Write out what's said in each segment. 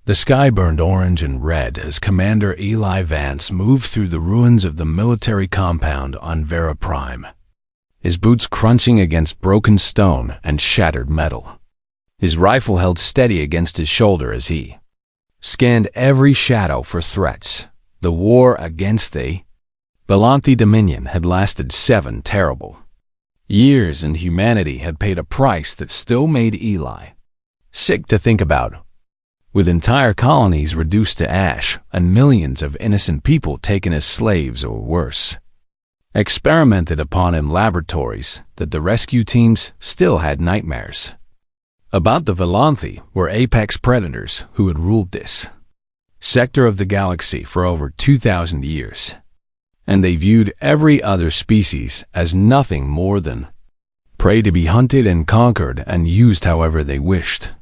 The sky burned orange and red as Commander Eli Vance moved through the ruins of the military compound on Vera Prime, his boots crunching against broken stone and shattered metal. His rifle held steady against his shoulder as he scanned every shadow for threats. The war against the Volanthe Dominion had lasted 7 terrible years, and humanity had paid a price that still made Eli sick to think about. With entire colonies reduced to ash and millions of innocent people taken as slaves or worse, experimented upon in laboratories that the rescue teams still had nightmares about. The Volanthe were apex predators who had ruled this sector of the galaxy for over 2,000 years, and they viewed every other species as nothing more than prey to be hunted and conquered and used however they wished.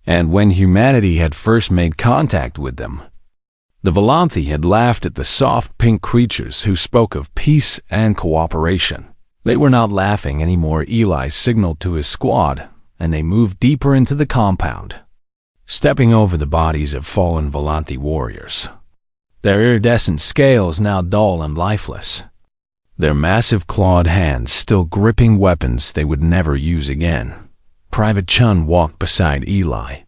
And when humanity had first made contact with them, the Volanthe had laughed at the soft pink creatures who spoke of peace and cooperation. They were not laughing anymore. Eli signaled to his squad, and they moved deeper into the compound, stepping over the bodies of fallen Volanthe warriors, their iridescent scales now dull and lifeless, their massive clawed hands still gripping weapons they would never use again. Private Chun walked beside Eli,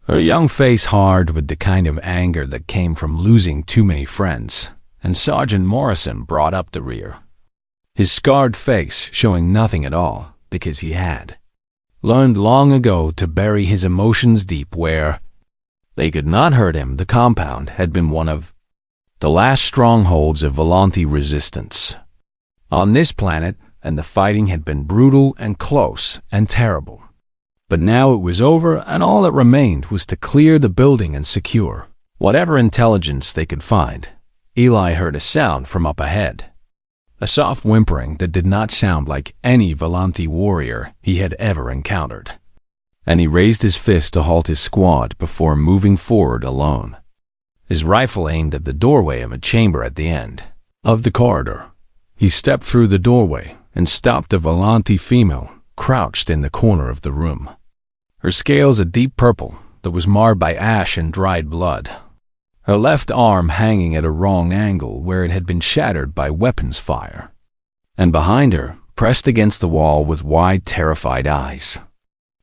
her young face hard with the kind of anger that came from losing too many friends, and Sergeant Morrison brought up the rear, his scarred face showing nothing at all because he had learned long ago to bury his emotions deep where they could not hurt him. The compound had been one of the last strongholds of Volanthe resistance on this planet, and the fighting had been brutal and close and terrible. But now it was over, and all that remained was to clear the building and secure whatever intelligence they could find. Eli heard a sound from up ahead, a soft whimpering that did not sound like any Volanthe warrior he had ever encountered, and he raised his fist to halt his squad before moving forward alone, his rifle aimed at the doorway of a chamber at the end of the corridor. He stepped through the doorway and stopped a Volanthe female crouched in the corner of the room, her scales a deep purple that was marred by ash and dried blood, her left arm hanging at a wrong angle where it had been shattered by weapons fire. And behind her, pressed against the wall with wide, terrified eyes,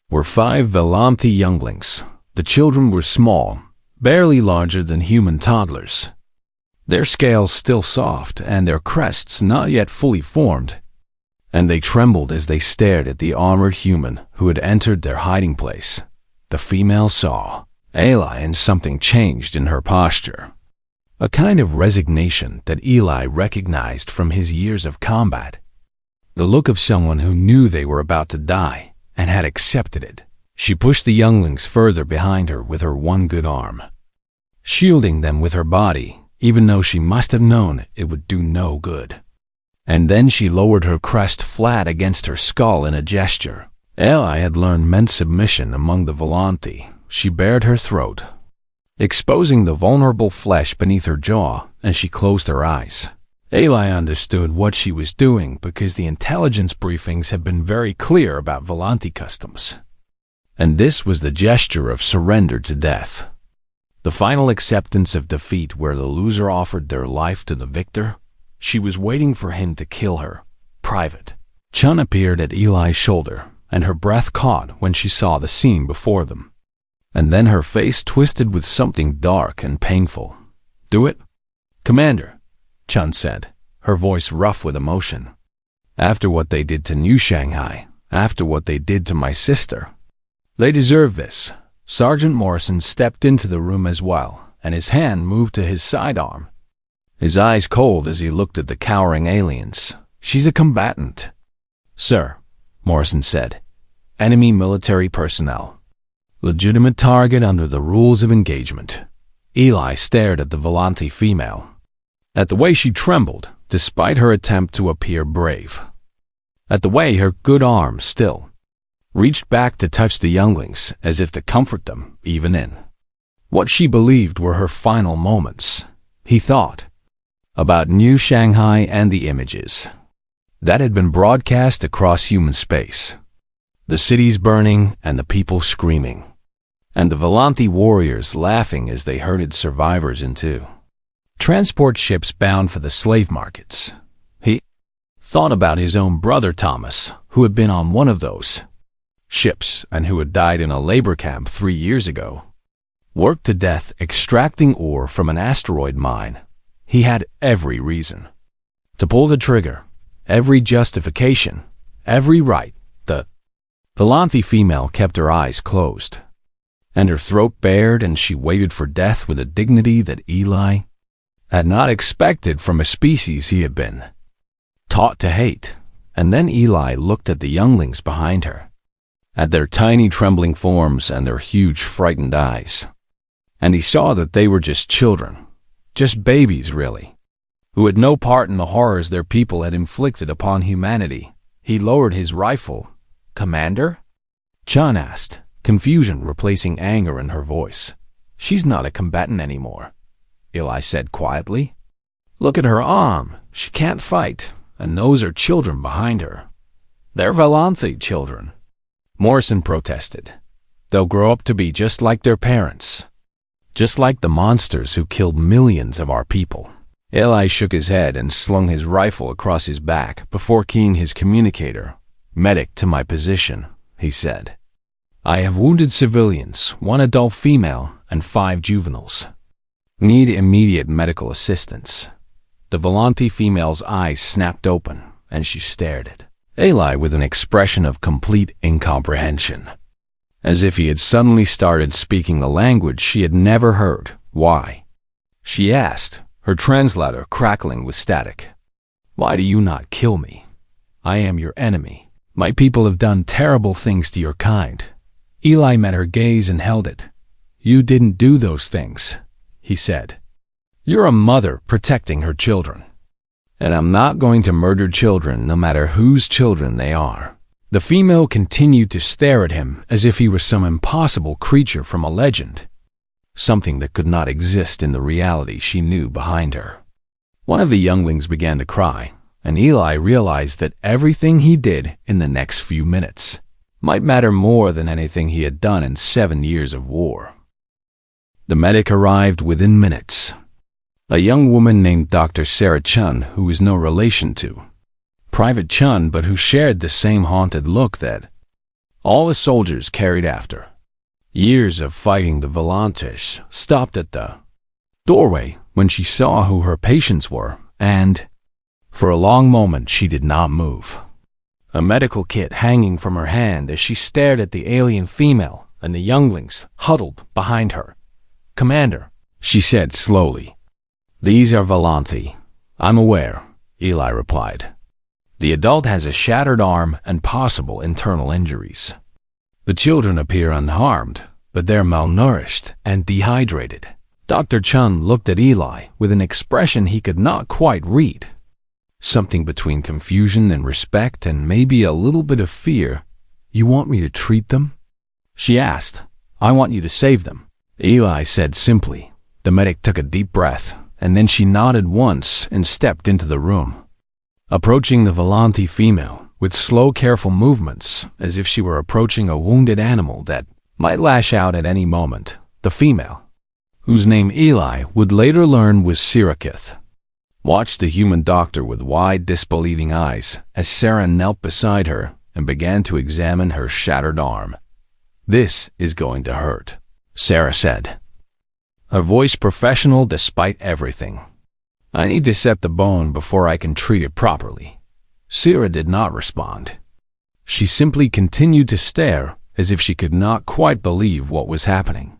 were 5 Volanthe younglings. The children were small, barely larger than human toddlers, their scales still soft and their crests not yet fully formed, and they trembled as they stared at the armored human who had entered their hiding place. The female saw Eli, and something changed in her posture, a kind of resignation that Eli recognized from his years of combat, the look of someone who knew they were about to die and had accepted it. She pushed the younglings further behind her with her one good arm, shielding them with her body, even though she must have known it would do no good. And then she lowered her crest flat against her skull in a gesture Eli had learned meant submission among the Volanthe. She bared her throat, exposing the vulnerable flesh beneath her jaw, and she closed her eyes. Eli understood what she was doing because the intelligence briefings had been very clear about Volanthe customs. And this was the gesture of surrender to death, the final acceptance of defeat where the loser offered their life to the victor. She was waiting for him to kill her. Private Chun appeared at Eli's shoulder, and her breath caught when she saw the scene before them. And then her face twisted with something dark and painful. "Do it, Commander," Chun said, her voice rough with emotion. "After what they did to New Shanghai, after what they did to my sister, they deserve this." Sergeant Morrison stepped into the room as well, and his hand moved to his sidearm, his eyes cold as he looked at the cowering aliens. "She's a combatant, sir," Morrison said. "Enemy military personnel. Legitimate target under the rules of engagement." Eli stared at the Volanthe female, at the way she trembled despite her attempt to appear brave, at the way her good arm still reached back to touch the younglings as if to comfort them, even in what she believed were her final moments. He thought about New Shanghai and the images that had been broadcast across human space, the cities burning and the people screaming. and the Volanthi warriors laughing as they herded survivors into transport ships bound for the slave markets. He thought about his own brother Thomas, who had been on one of those ships and who had died in a labor camp 3 years ago. Worked to death extracting ore from an asteroid mine. He had every reason to pull the trigger, every justification, every right. The Volanthi female kept her eyes closed, and her throat bared, and she waited for death with a dignity that Eli had not expected from a species he had been taught to hate. And then Eli looked at the younglings behind her, at their tiny trembling forms and their huge frightened eyes. And he saw that they were just children, just babies really, who had no part in the horrors their people had inflicted upon humanity. He lowered his rifle. "Commander?" Chun asked, confusion replacing anger in her voice. "She's not a combatant anymore," Eli said quietly. "Look at her arm. She can't fight, and those are children behind her. They're Volanthi children." Morrison protested. "They'll grow up to be just like their parents, just like the monsters who killed millions of our people." Eli shook his head and slung his rifle across his back before keying his communicator. "Medic to my position," he said. "I have wounded civilians, 1 adult female and 5 juveniles. Need immediate medical assistance." The Volanthi female's eyes snapped open, and she stared at Eli with an expression of complete incomprehension, as if he had suddenly started speaking a language she had never heard. "Why?" she asked, her translator crackling with static. "Why do you not kill me? I am your enemy. My people have done terrible things to your kind." Eli met her gaze and held it. "You didn't do those things," he said. "You're a mother protecting her children. And I'm not going to murder children no matter whose children they are." The female continued to stare at him as if he was some impossible creature from a legend, something that could not exist in the reality she knew behind her. One of the younglings began to cry, and Eli realized that everything he did in the next few minutes might matter more than anything he had done in 7 years of war. The medic arrived within minutes. A young woman named Dr. Sarah Chun, who was no relation to Private Chun, but who shared the same haunted look that all the soldiers carried after years of fighting the Volantis, stopped at the doorway when she saw who her patients were, and for a long moment she did not move, a medical kit hanging from her hand as she stared at the alien female and the younglings huddled behind her. "Commander," she said slowly, "these are Volanthi." "I'm aware," Eli replied. "The adult has a shattered arm and possible internal injuries. The children appear unharmed, but they're malnourished and dehydrated." Dr. Chun looked at Eli with an expression he could not quite read, something between confusion and respect and maybe a little bit of fear. "You want me to treat them?" she asked. "I want you to save them," Eli said simply. The medic took a deep breath, and then she nodded once and stepped into the room, approaching the Volanthi female with slow, careful movements, as if she were approaching a wounded animal that might lash out at any moment. The female, whose name Eli would later learn was Sirakith, watched the human doctor with wide, disbelieving eyes as Sarah knelt beside her and began to examine her shattered arm. "This is going to hurt," Sarah said, her voice professional despite everything. "I need to set the bone before I can treat it properly." Sarah did not respond. She simply continued to stare as if she could not quite believe what was happening,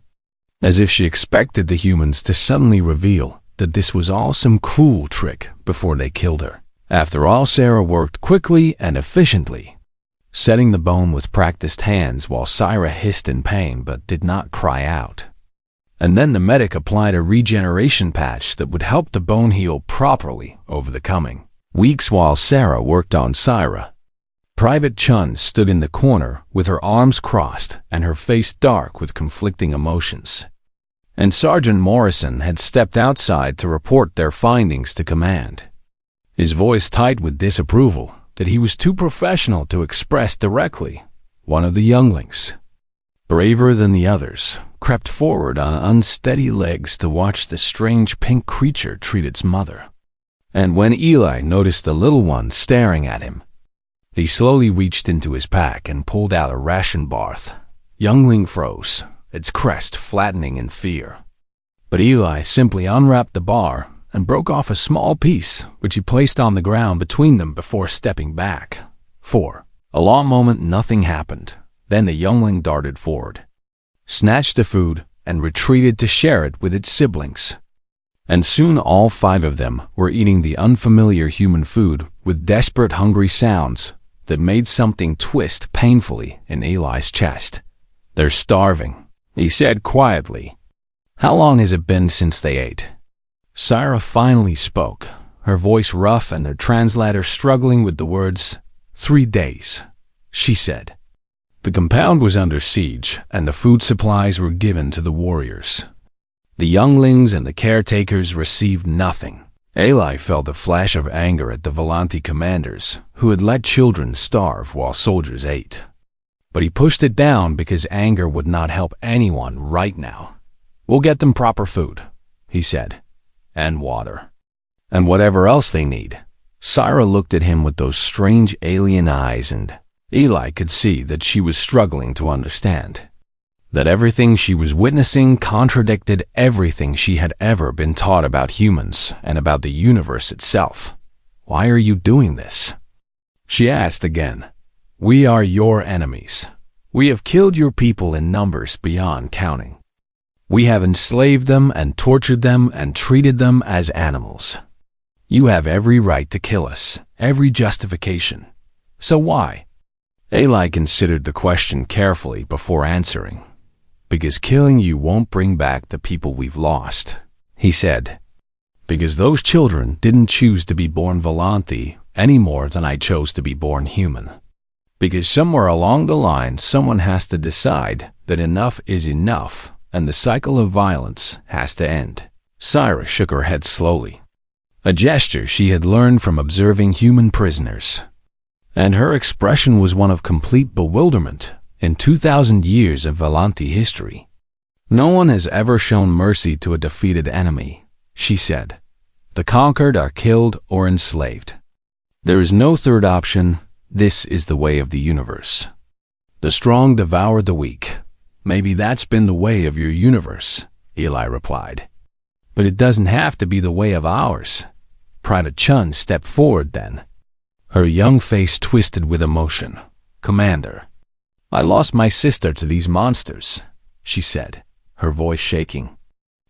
as if she expected the humans to suddenly reveal that this was all some cruel trick before they killed her. After all, Sarah worked quickly and efficiently, setting the bone with practiced hands while Sarah hissed in pain but did not cry out. And then the medic applied a regeneration patch that would help the bone heal properly over the coming weeks while Sarah worked on Sarah. Private Chun stood in the corner with her arms crossed and her face dark with conflicting emotions. And Sergeant Morrison had stepped outside to report their findings to command, his voice tight with disapproval that he was too professional to express directly. One of the younglings, braver than the others, crept forward on unsteady legs to watch the strange pink creature treat its mother. And when Eli noticed the little one staring at him, he slowly reached into his pack and pulled out a ration barth. Youngling froze, its crest flattening in fear. But Eli simply unwrapped the bar and broke off a small piece, which he placed on the ground between them before stepping back. For a long moment, nothing happened. Then the youngling darted forward, snatched the food, and retreated to share it with its siblings. And soon all 5 of them were eating the unfamiliar human food with desperate hungry sounds that made something twist painfully in Eli's chest. "They're starving," he said quietly. "How long has it been since they ate?" Sarah finally spoke, her voice rough and her translator struggling with the words. 3 days, she said. The compound was under siege, and the food supplies were given to the warriors. The younglings and the caretakers received nothing. Eli felt a flash of anger at the Volanti commanders, who had let children starve while soldiers ate. But he pushed it down because anger would not help anyone right now. "We'll get them proper food," he said, "and water. And whatever else they need." Sarah looked at him with those strange alien eyes, and Eli could see that she was struggling to understand. That everything she was witnessing contradicted everything she had ever been taught about humans and about the universe itself. "Why are you doing this?" she asked again. "We are your enemies. We have killed your people in numbers beyond counting. We have enslaved them and tortured them and treated them as animals. You have every right to kill us, every justification. So why?" Eli considered the question carefully before answering. "Because killing you won't bring back the people we've lost," he said. "Because those children didn't choose to be born Volanti any more than I chose to be born human. Because somewhere along the line someone has to decide that enough is enough and the cycle of violence has to end." Sarah shook her head slowly, a gesture she had learned from observing human prisoners. And her expression was one of complete bewilderment. In 2,000 years of Volanti history, no one has ever shown mercy to a defeated enemy, she said. The conquered are killed or enslaved. There is no third option. This is the way of the universe. The strong devour the weak. Maybe that's been the way of your universe, Eli replied. But it doesn't have to be the way of ours. Private Chun stepped forward then. Her young face twisted with emotion. "Commander, I lost my sister to these monsters," she said, her voice shaking.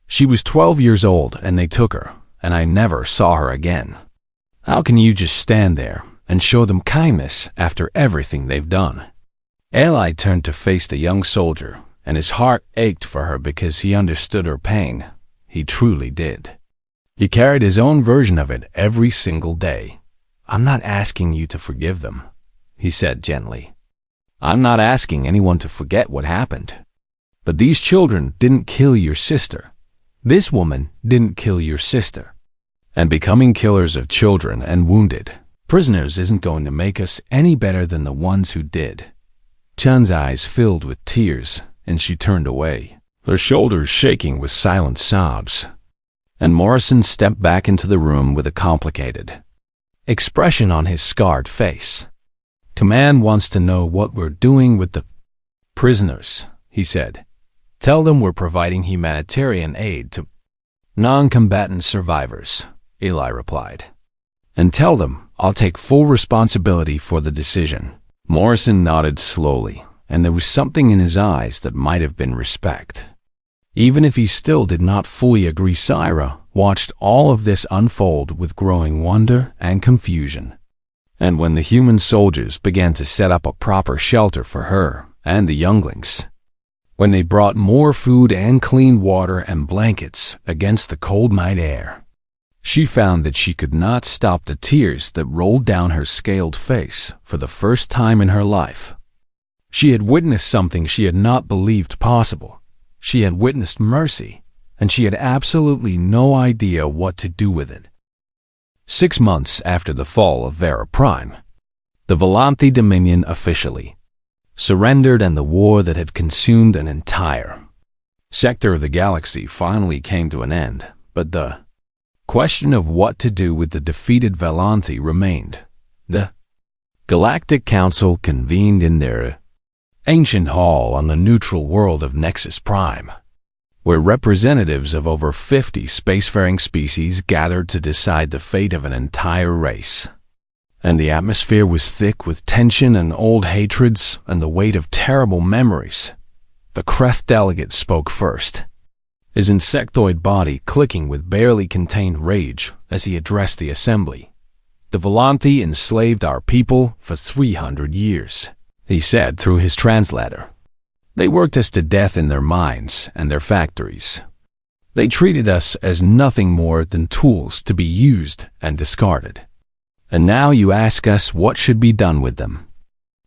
"She was 12 years old and they took her, and I never saw her again. How can you just stand there and show them kindness after everything they've done?" Eli turned to face the young soldier, and his heart ached for her because he understood her pain. He truly did. He carried his own version of it every single day. "I'm not asking you to forgive them," he said gently. "I'm not asking anyone to forget what happened. But these children didn't kill your sister. This woman didn't kill your sister. And becoming killers of children and wounded prisoners isn't going to make us any better than the ones who did." Chun's eyes filled with tears, and she turned away, her shoulders shaking with silent sobs. And Morrison stepped back into the room with a complicated expression on his scarred face. "Command wants to know what we're doing with the prisoners," he said. "Tell them we're providing humanitarian aid to non-combatant survivors," Eli replied. "And tell them I'll take full responsibility for the decision." Morrison nodded slowly, and there was something in his eyes that might have been respect. Even if he still did not fully agree, Sarah watched all of this unfold with growing wonder and confusion. And when the human soldiers began to set up a proper shelter for her and the younglings, when they brought more food and clean water and blankets against the cold night air, she found that she could not stop the tears that rolled down her scaled face for the first time in her life. She had witnessed something she had not believed possible. She had witnessed mercy, and she had absolutely no idea what to do with it. 6 months after the fall of Vera Prime, the Volanti Dominion officially surrendered, and the war that had consumed an entire sector of the galaxy finally came to an end. But the question of what to do with the defeated Valanthi remained. The Galactic Council convened in their ancient hall on the neutral world of Nexus Prime, where representatives of over 50 spacefaring species gathered to decide the fate of an entire race. And the atmosphere was thick with tension and old hatreds and the weight of terrible memories. The Kreth delegate spoke first, his insectoid body clicking with barely contained rage as he addressed the assembly. "The Valanthi enslaved our people for 300 years, he said through his translator. They worked us to death in their mines and their factories. They treated us as nothing more than tools to be used and discarded. And now you ask us what should be done with them."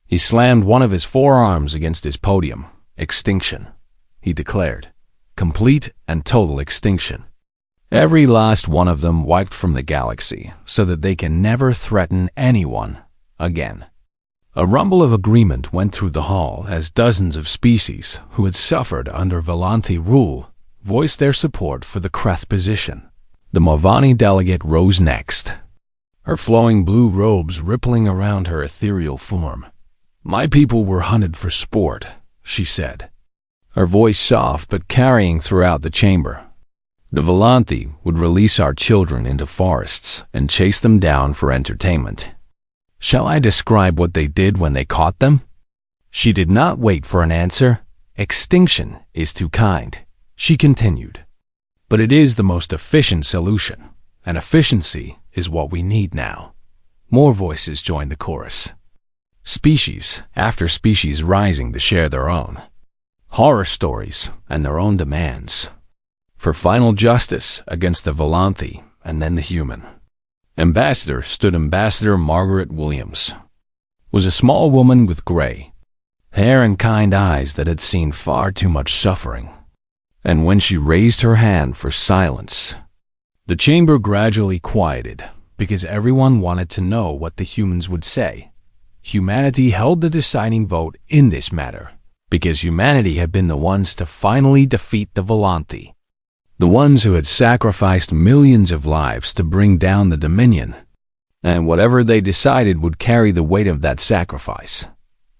He slammed one of his forearms against his podium. "Extinction," he declared. "Complete and total extinction. Every last one of them wiped from the galaxy so that they can never threaten anyone again." A rumble of agreement went through the hall as dozens of species who had suffered under Valanthi rule voiced their support for the Kreth position. The Mavani delegate rose next, her flowing blue robes rippling around her ethereal form. "My people were hunted for sport," she said, her voice soft but carrying throughout the chamber. "The Valanthi would release our children into forests and chase them down for entertainment. Shall I describe what they did when they caught them?" She did not wait for an answer. "Extinction is too kind," she continued. "But it is the most efficient solution, and efficiency is what we need now." More voices joined the chorus, species after species rising to share their own horror stories and their own demands for final justice against the Valanthi and then the human. Ambassador stood Ambassador Margaret Williams, was a small woman with gray hair and kind eyes that had seen far too much suffering. And when she raised her hand for silence, the chamber gradually quieted because everyone wanted to know what the humans would say. Humanity held the deciding vote in this matter because humanity had been the ones to finally defeat the Valanthi, the ones who had sacrificed millions of lives to bring down the Dominion, and whatever they decided would carry the weight of that sacrifice.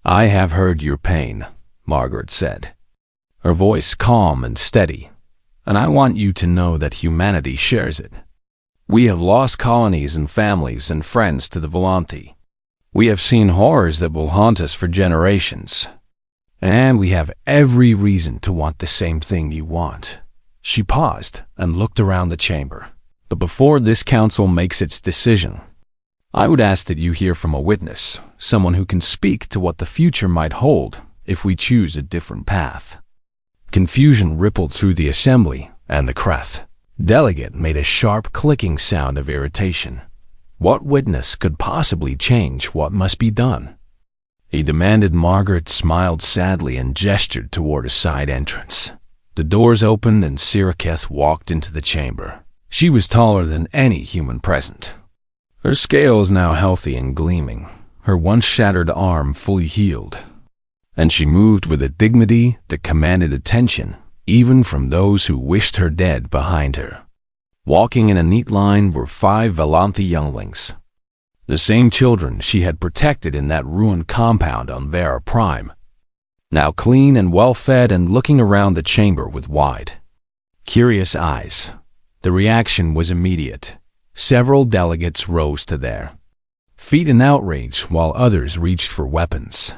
"I have heard your pain," Margaret said, her voice calm and steady, "and I want you to know that humanity shares it. We have lost colonies and families and friends to the Valanthi. We have seen horrors that will haunt us for generations, and we have every reason to want the same thing you want." She paused and looked around the chamber. "But before this council makes its decision, I would ask that you hear from a witness, someone who can speak to what the future might hold if we choose a different path." Confusion rippled through the assembly, and the Kreth delegate made a sharp clicking sound of irritation. What witness could possibly change what must be done? He demanded. Margaret smiled sadly and gestured toward a side entrance. The doors opened and Siraketh walked into the chamber. She was taller than any human present, her scales now healthy and gleaming, her once shattered arm fully healed, and she moved with a dignity that commanded attention even from those who wished her dead behind her. Walking in a neat line were 5 Valanthi younglings, the same children she had protected in that ruined compound on Vera Prime, now clean and well-fed and looking around the chamber with wide, curious eyes. The reaction was immediate. Several delegates rose to their feet in outrage while others reached for weapons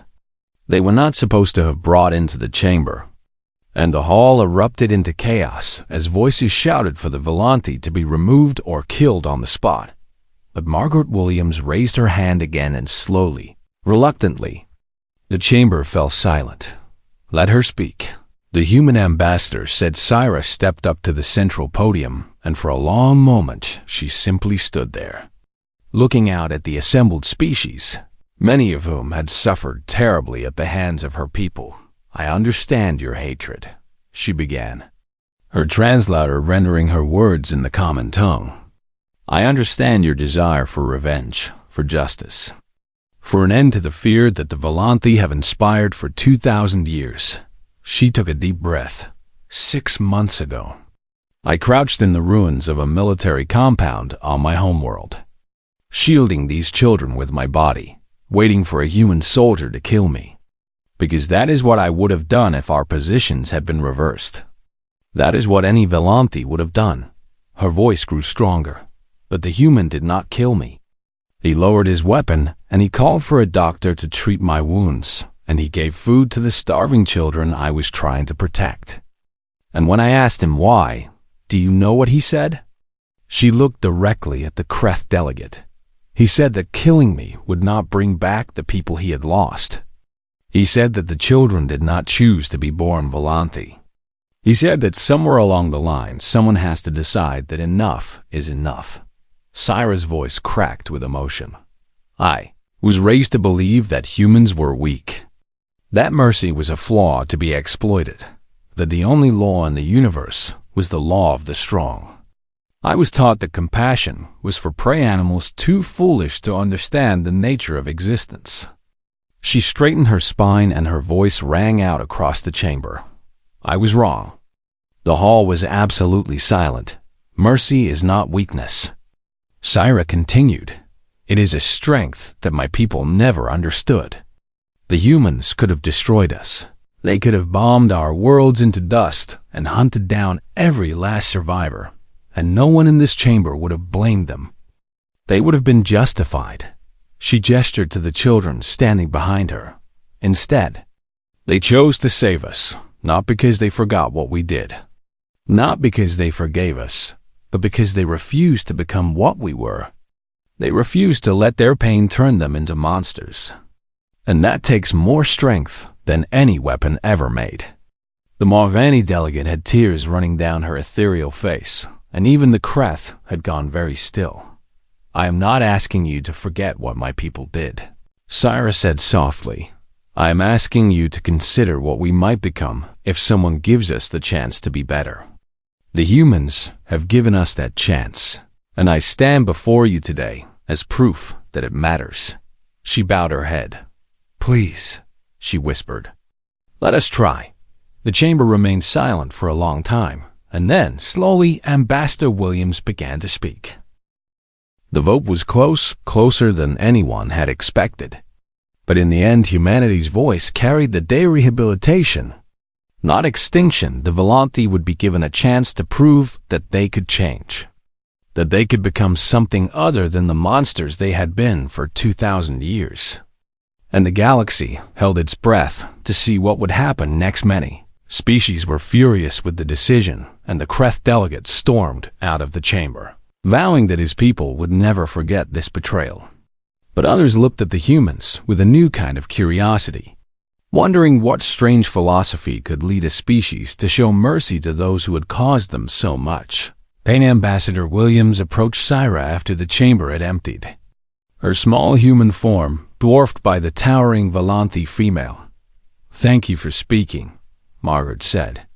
they were not supposed to have brought into the chamber, and the hall erupted into chaos as voices shouted for the Valanthi to be removed or killed on the spot. But Margaret Williams raised her hand again and slowly, reluctantly, the chamber fell silent. "Let her speak," the human ambassador said. Syra stepped up to the central podium, and for a long moment she simply stood there, looking out at the assembled species, many of whom had suffered terribly at the hands of her people. "I understand your hatred," she began, her translator rendering her words in the common tongue. "I understand your desire for revenge, for justice. For an end to the fear that the Volanthi have inspired for 2,000 years, she took a deep breath. 6 months ago, I crouched in the ruins of a military compound on my homeworld, shielding these children with my body, waiting for a human soldier to kill me. Because that is what I would have done if our positions had been reversed. That is what any Volanthi would have done. Her voice grew stronger, but the human did not kill me. He lowered his weapon, and he called for a doctor to treat my wounds, and he gave food to the starving children I was trying to protect. And when I asked him why, do you know what he said? She looked directly at the Kreth delegate. He said that killing me would not bring back the people he had lost. He said that the children did not choose to be born Volanthi. He said that somewhere along the line, someone has to decide that enough is enough. Syra's voice cracked with emotion. I was raised to believe that humans were weak, that mercy was a flaw to be exploited, that the only law in the universe was the law of the strong. I was taught that compassion was for prey animals too foolish to understand the nature of existence. She straightened her spine and her voice rang out across the chamber. I was wrong. The hall was absolutely silent. Mercy is not weakness. Syra continued. It is a strength that my people never understood. The humans could have destroyed us. They could have bombed our worlds into dust and hunted down every last survivor, and no one in this chamber would have blamed them. They would have been justified. She gestured to the children standing behind her. Instead, they chose to save us, not because they forgot what we did, not because they forgave us, but because they refused to become what we were. They refused to let their pain turn them into monsters. And that takes more strength than any weapon ever made. The Marvani delegate had tears running down her ethereal face, and even the Kreth had gone very still. I am not asking you to forget what my people did, Syra said softly. I am asking you to consider what we might become if someone gives us the chance to be better. The humans have given us that chance, and I stand before you today as proof that it matters. She bowed her head. Please, she whispered. Let us try. The chamber remained silent for a long time, and then, slowly, Ambassador Williams began to speak. The vote was close, closer than anyone had expected. But in the end, humanity's voice carried the day rehabilitation. Not extinction, the Volanthi would be given a chance to prove that they could change, that they could become something other than the monsters they had been for 2,000 years. And the galaxy held its breath to see what would happen next. Many species were furious with the decision, and the Kreth delegate stormed out of the chamber, vowing that his people would never forget this betrayal. But others looked at the humans with a new kind of curiosity, wondering what strange philosophy could lead a species to show mercy to those who had caused them so much. Pain Ambassador Williams approached Syra after the chamber had emptied, her small human form dwarfed by the towering Volanthi female. Thank you for speaking, Margaret said.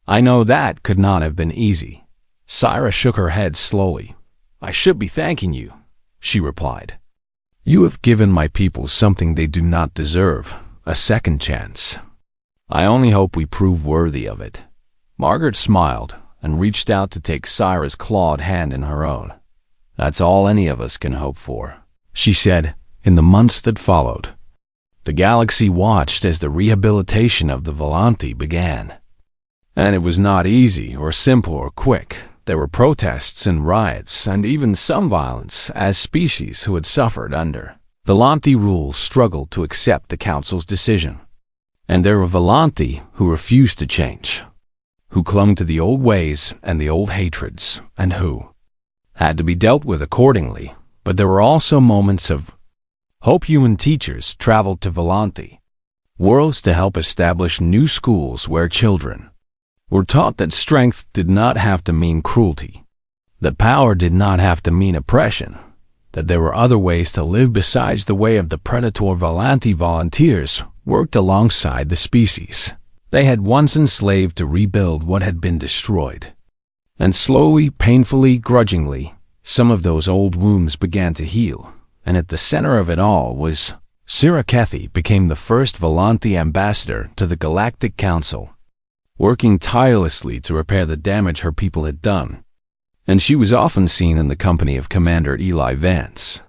I know that could not have been easy. Syra shook her head slowly. I should be thanking you, she replied. You have given my people something they do not deserve, a second chance. I only hope we prove worthy of it. Margaret smiled and reached out to take Syra's clawed hand in her own. That's all any of us can hope for, she said. In the months that followed, the galaxy watched as the rehabilitation of the Volanthi began. And it was not easy or simple or quick. There were protests and riots, and even some violence, as species who had suffered under Volanthi rule struggled to accept the Council's decision. And there were Volanthi who refused to change, who clung to the old ways and the old hatreds, and who had to be dealt with accordingly. But there were also moments of hope. Human teachers traveled to Volanthi worlds to help establish new schools where children were taught that strength did not have to mean cruelty, that power did not have to mean oppression, that there were other ways to live besides the way of the predator. Volanthi volunteers worked alongside the species they had once enslaved to rebuild what had been destroyed. And slowly, painfully, grudgingly, some of those old wounds began to heal, and at the center of it all was Sirakethi became the first Volanthi ambassador to the Galactic Council, working tirelessly to repair the damage her people had done, and she was often seen in the company of Commander Eli Vance,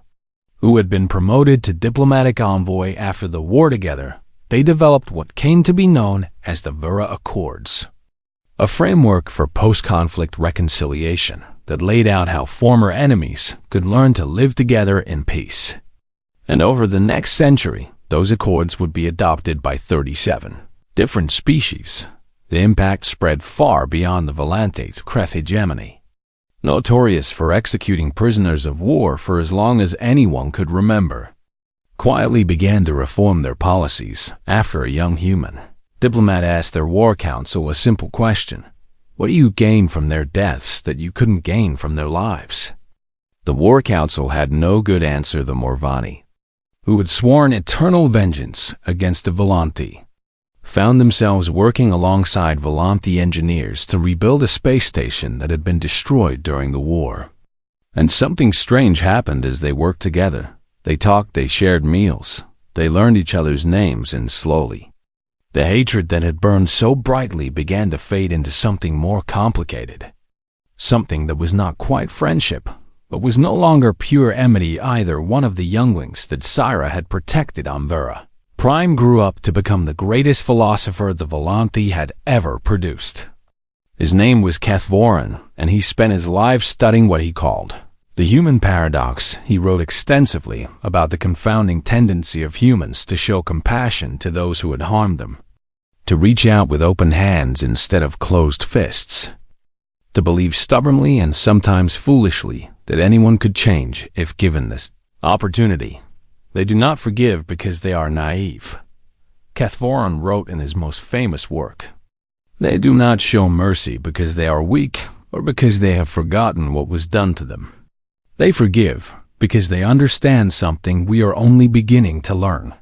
who had been promoted to diplomatic envoy. After the war together, they developed what came to be known as the Vera Accords, a framework for post-conflict reconciliation that laid out how former enemies could learn to live together in peace. And over the next century, those accords would be adopted by 37 different species. The impact spread far beyond the Volanthe's Kreth hegemony, notorious for executing prisoners of war for as long as anyone could remember, quietly began to reform their policies. After a young human diplomat asked their war council a simple question: what do you gain from their deaths that you couldn't gain from their lives? The war council had no good answer. The Morvani, who had sworn eternal vengeance against the Volanthi, found themselves working alongside Volanthi engineers to rebuild a space station that had been destroyed during the war. And something strange happened as they worked together. They talked, they shared meals, they learned each other's names, and slowly, the hatred that had burned so brightly began to fade into something more complicated. Something that was not quite friendship, but was no longer pure enmity either. One of the younglings that Syra had protected on Vera Prime grew up to become the greatest philosopher the Volanthi had ever produced. His name was Kethvoran, and he spent his life studying what he called the human paradox. He wrote extensively about the confounding tendency of humans to show compassion to those who had harmed them, to reach out with open hands instead of closed fists, to believe stubbornly and sometimes foolishly that anyone could change if given this opportunity. They do not forgive because they are naive. Kethvoran wrote in his most famous work, they do not show mercy because they are weak or because they have forgotten what was done to them. They forgive because they understand something we are only beginning to learn.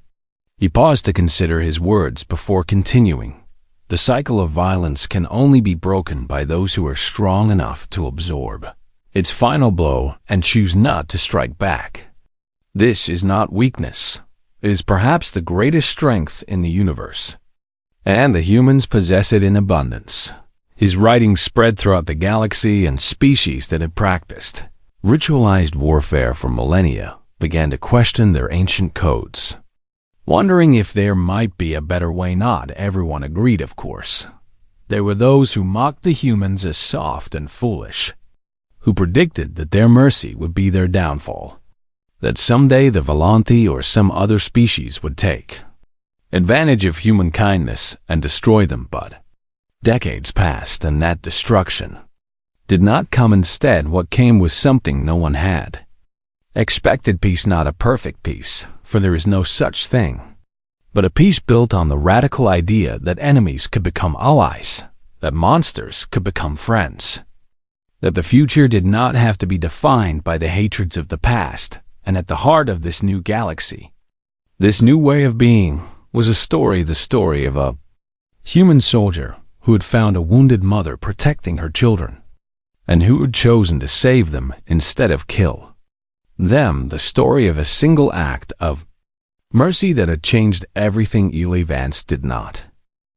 He paused to consider his words before continuing. The cycle of violence can only be broken by those who are strong enough to absorb its final blow and choose not to strike back. This is not weakness. It is perhaps the greatest strength in the universe, and the humans possess it in abundance. His writings spread throughout the galaxy, and species that had practiced ritualized warfare for millennia began to question their ancient codes, wondering if there might be a better way. Not everyone agreed, of course. There were those who mocked the humans as soft and foolish, who predicted that their mercy would be their downfall, that someday the Volanthi or some other species would take advantage of human kindness and destroy them. But decades passed, and that destruction did not come. Instead, what came was something no one had expected: peace. Not a perfect peace, for there is no such thing, but a peace built on the radical idea that enemies could become allies, that monsters could become friends, that the future did not have to be defined by the hatreds of the past. And at the heart of this new galaxy, this new way of being, was a story, the story of a human soldier who had found a wounded mother protecting her children, and who had chosen to save them instead of kill them. The story of a single act of mercy that had changed everything. Eli Vance did not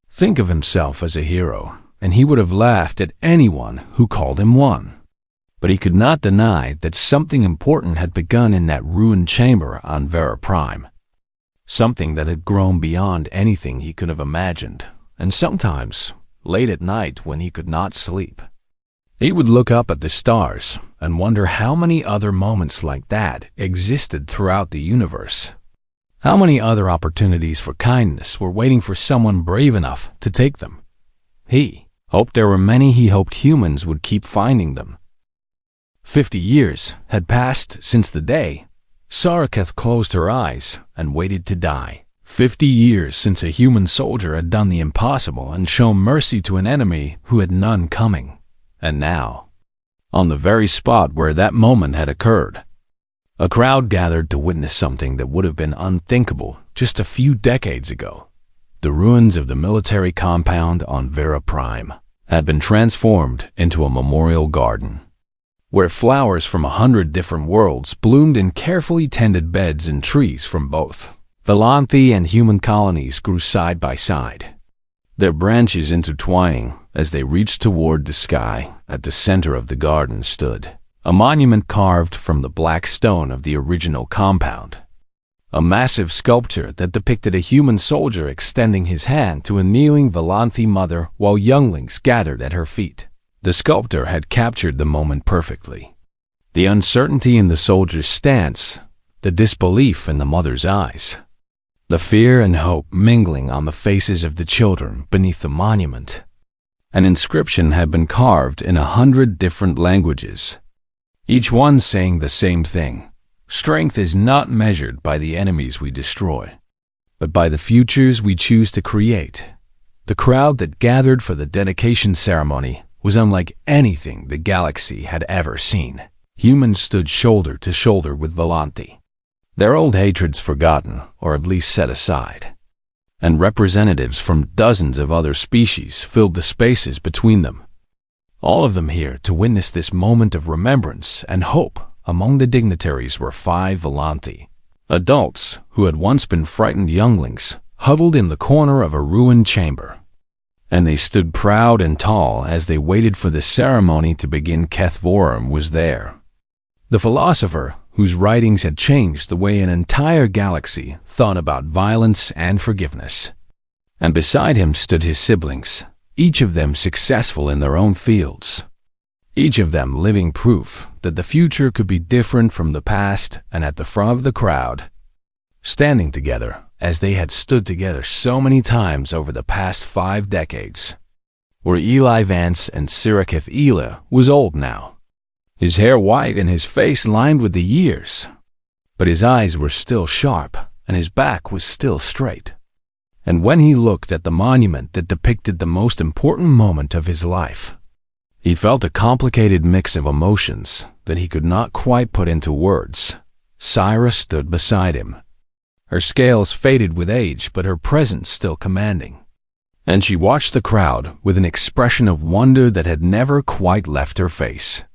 think of himself as a hero, and he would have laughed at anyone who called him one. But he could not deny that something important had begun in that ruined chamber on Vera Prime, something that had grown beyond anything he could have imagined. And sometimes, late at night when he could not sleep, he would look up at the stars and wonder how many other moments like that existed throughout the universe. How many other opportunities for kindness were waiting for someone brave enough to take them. He hoped there were many. He hoped humans would keep finding them. 50 years had passed since the day Saraketh closed her eyes and waited to die. 50 years since a human soldier had done the impossible and shown mercy to an enemy who had none coming. And now, on the very spot where that moment had occurred, a crowd gathered to witness something that would have been unthinkable just a few decades ago. The ruins of the military compound on Vera Prime had been transformed into a memorial garden, where flowers from 100 different worlds bloomed in carefully tended beds and trees from both Velanthe and human colonies grew side by side, their branches intertwining as they reached toward the sky. At the center of the garden stood a monument carved from the black stone of the original compound, a massive sculpture that depicted a human soldier extending his hand to a kneeling Velanthe mother while younglings gathered at her feet. The sculptor had captured the moment perfectly. The uncertainty in the soldier's stance, the disbelief in the mother's eyes, the fear and hope mingling on the faces of the children beneath the monument. An inscription had been carved in 100 different languages, each one saying the same thing: strength is not measured by the enemies we destroy, but by the futures we choose to create. The crowd that gathered for the dedication ceremony was unlike anything the galaxy had ever seen. Humans stood shoulder to shoulder with Velanthe, their old hatreds forgotten or at least set aside, and representatives from dozens of other species filled the spaces between them, all of them here to witness this moment of remembrance and hope. Among the dignitaries were 5 Velanthe, adults who had once been frightened younglings, huddled in the corner of a ruined chamber, and they stood proud and tall as they waited for the ceremony to begin. HFY was there, the philosopher whose writings had changed the way an entire galaxy thought about violence and forgiveness. And beside him stood his siblings, each of them successful in their own fields, each of them living proof that the future could be different from the past. And at the front of the crowd, standing together as they had stood together so many times over the past 5 decades, were Eli Vance, and Siriketh. Eli was old now, his hair white and his face lined with the years, but his eyes were still sharp and his back was still straight. And when he looked at the monument that depicted the most important moment of his life, he felt a complicated mix of emotions that he could not quite put into words. Syra stood beside him, her scales faded with age but her presence still commanding, and she watched the crowd with an expression of wonder that had never quite left her face.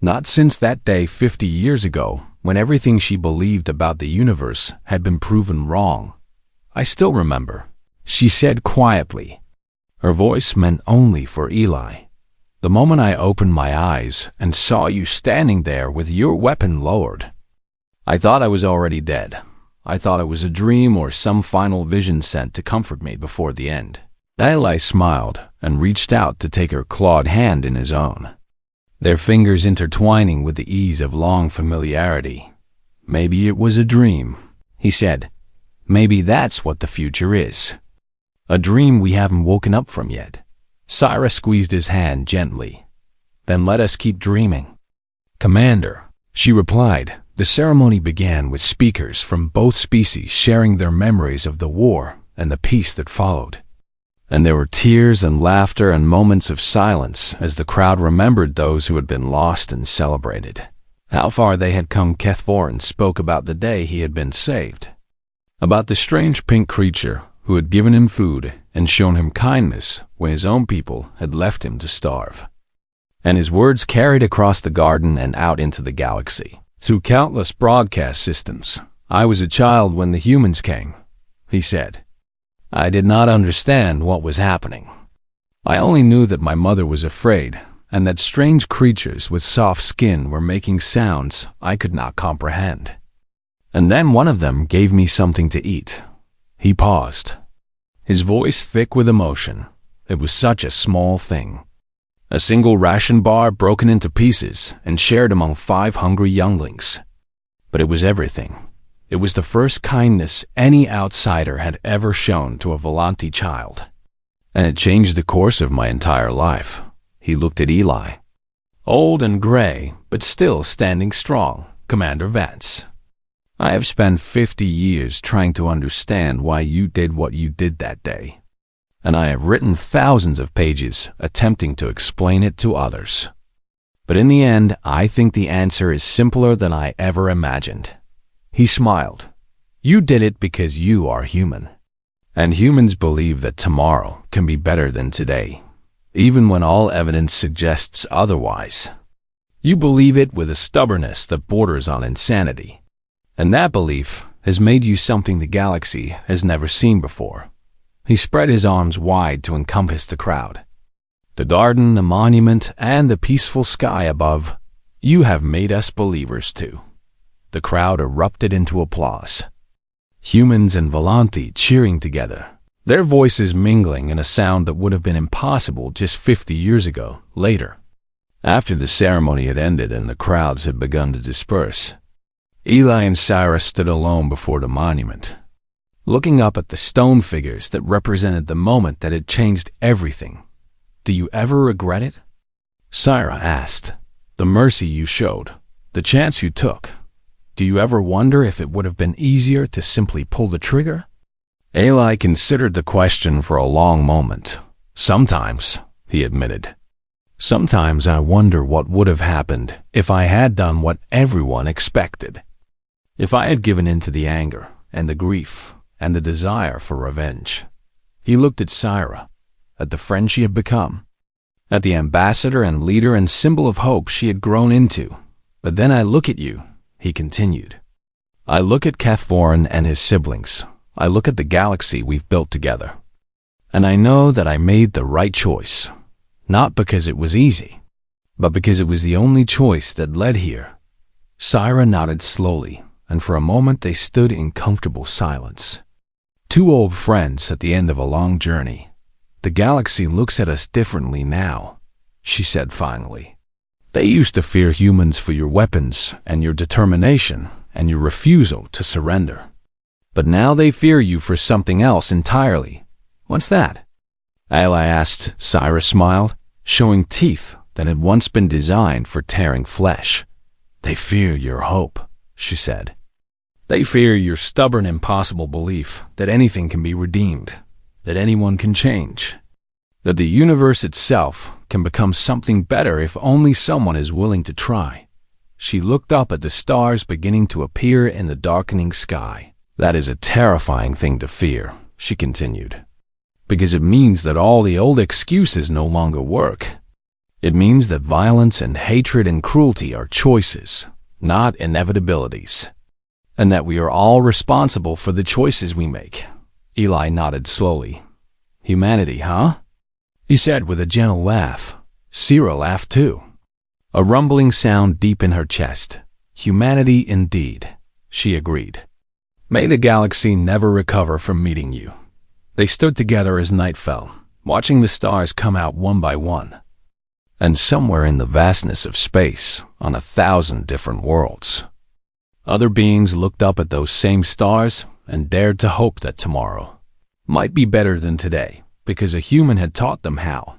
Not since that day 50 years ago, when everything she believed about the universe had been proven wrong. "I still remember," she said quietly, her voice meant only for Eli. "The moment I opened my eyes and saw you standing there with your weapon lowered. I thought I was already dead. I thought it was a dream or some final vision sent to comfort me before the end." Eli smiled and reached out to take her clawed hand in his own, their fingers intertwining with the ease of long familiarity. "Maybe it was a dream," he said. "Maybe that's what the future is. A dream we haven't woken up from yet." Syra squeezed his hand gently. "Then let us keep dreaming." "Commander," she replied. The ceremony began with speakers from both species sharing their memories of the war and the peace that followed. And there were tears and laughter and moments of silence as the crowd remembered those who had been lost and celebrated how far they had come. HFY spoke about the day he had been saved, about the strange pink creature who had given him food and shown him kindness when his own people had left him to starve. And his words carried across the garden and out into the galaxy, through countless broadcast systems. "I was a child when the humans came," he said. "I did not understand what was happening. I only knew that my mother was afraid and that strange creatures with soft skin were making sounds I could not comprehend. And then one of them gave me something to eat." He paused, his voice thick with emotion. It was such a small thing. A single ration bar broken into pieces and shared among 5 hungry younglings. But it was everything. It was the first kindness any outsider had ever shown to a Velanthe child. And it changed the course of my entire life. He looked at Eli. "Old and gray, but still standing strong, Commander Vance. I have spent 50 years trying to understand why you did what you did that day. And I have written thousands of pages attempting to explain it to others. But in the end, I think the answer is simpler than I ever imagined." He smiled. "You did it because you are human. And humans believe that tomorrow can be better than today, even when all evidence suggests otherwise. You believe it with a stubbornness that borders on insanity. And that belief has made you something the galaxy has never seen before. He spread his arms wide to encompass the crowd. The garden, the monument, and the peaceful sky above, you have made us believers too. The crowd erupted into applause. Humans and Volanthi cheering together, their voices mingling in a sound that would have been impossible just 50 years ago. Later, after the ceremony had ended and the crowds had begun to disperse, Eli and Cyrus stood alone before the monument, looking up at the stone figures that represented the moment that had changed everything. "Do you ever regret it?" Syra asked. "The mercy you showed, the chance you took. Do you ever wonder if it would have been easier to simply pull the trigger?" Eli considered the question for a long moment. "Sometimes," he admitted. "Sometimes I wonder what would have happened if I had done what everyone expected. If I had given in to the anger and the grief and the desire for revenge." He looked at Syra, at the friend she had become, at the ambassador and leader and symbol of hope she had grown into. "But then I look at you," he continued. "I look at Cathvorin and his siblings. I look at the galaxy we've built together. And I know that I made the right choice, not because it was easy, but because it was the only choice that led here." Syra nodded slowly, and for a moment they stood in comfortable silence. Two old friends at the end of a long journey. "The galaxy looks at us differently now," she said finally. "They used to fear humans for your weapons and your determination and your refusal to surrender. But now they fear you for something else entirely." "What's that?" Eli asked. Syra smiled, showing teeth that had once been designed for tearing flesh. "They fear your hope," she said. "They fear your stubborn, impossible belief that anything can be redeemed, that anyone can change, that the universe itself can become something better if only someone is willing to try." She looked up at the stars beginning to appear in the darkening sky. "That is a terrifying thing to fear," she continued, "because it means that all the old excuses no longer work. It means that violence and hatred and cruelty are choices, not inevitabilities, and that we are all responsible for the choices we make." Eli nodded slowly. "Humanity, huh?" he said with a gentle laugh. Syra laughed too, a rumbling sound deep in her chest. "Humanity indeed," she agreed. "May the galaxy never recover from meeting you." They stood together as night fell, watching the stars come out one by one. And somewhere in the vastness of space, on 1,000 different worlds, other beings looked up at those same stars and dared to hope that tomorrow might be better than today, because a human had taught them how.